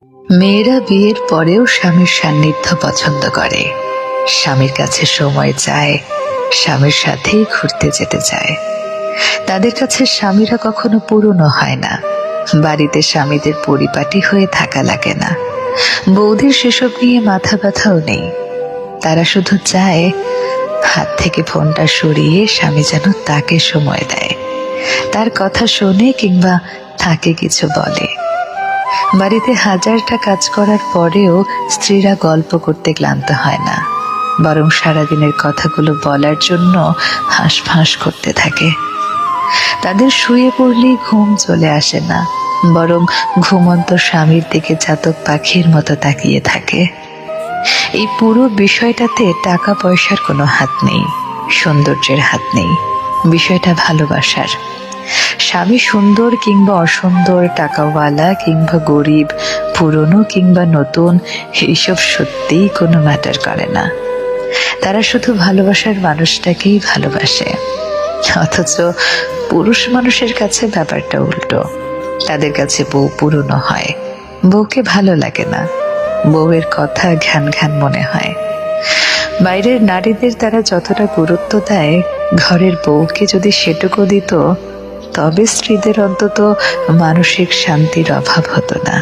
মেয়েরা বিয়ের পরেও স্বামীর সান্নিধ্য পছন্দ করে, স্বামীর কাছে সময় চায়, স্বামীর সাথেই ঘুরতে যেতে চায়। তাদের কাছে স্বামীরা কখনো পুরনো হয় না, বাড়িতে স্বামীদের পরিপাটি হয়ে থাকা লাগে না। বৌদির সেসব নিয়ে মাথা ব্যথাও নেই। তারা শুধু চায় হাত থেকে ফোনটা সরিয়ে স্বামী যেন তাকে সময় দেয়, তার কথা শোনে কিংবা তাকে কিছু বলে। বাড়িতে হাজারটা কাজ করার পরেও স্ত্রীরা গল্প করতে ক্লান্ত হয় না, বরং সারাদিনের কথাগুলো বলার জন্য হাঁসফাঁস করতে থাকে। তাদের শুয়ে পড়লেই ঘুম চলে আসে না, বরং ঘুমন্ত স্বামীর দিকে চাতক পাখির মতো তাকিয়ে থাকে। এই পুরো বিষয়টাতে টাকা পয়সার কোনো হাত নেই, সৌন্দর্যের হাত নেই, বিষয়টা ভালোবাসার। স্বামী সুন্দর কিংবা অসুন্দর, টাকাওয়ালা কিংবা গরিব, পুরনো কিংবা নতুন, এইসব সত্যিই কোনো ম্যাটার করে না। তারা শুধু ভালোবাসার মানুষটাকেই ভালোবাসে। অথচ পুরুষ মানুষের কাছে ব্যাপারটা উল্টো। তাদের কাছে বউ পুরনো হয়, বউকে ভালো লাগে না, বউয়ের কথা ঘ্যান ঘ্যান মনে হয়। বাইরের নারীদের তারা যতটা গুরুত্ব দেয়, ঘরের বউকে যদি সেটুকু দিত, তবে স্ত্রীদের অন্তত মানসিক শান্তির অভাব হতো না।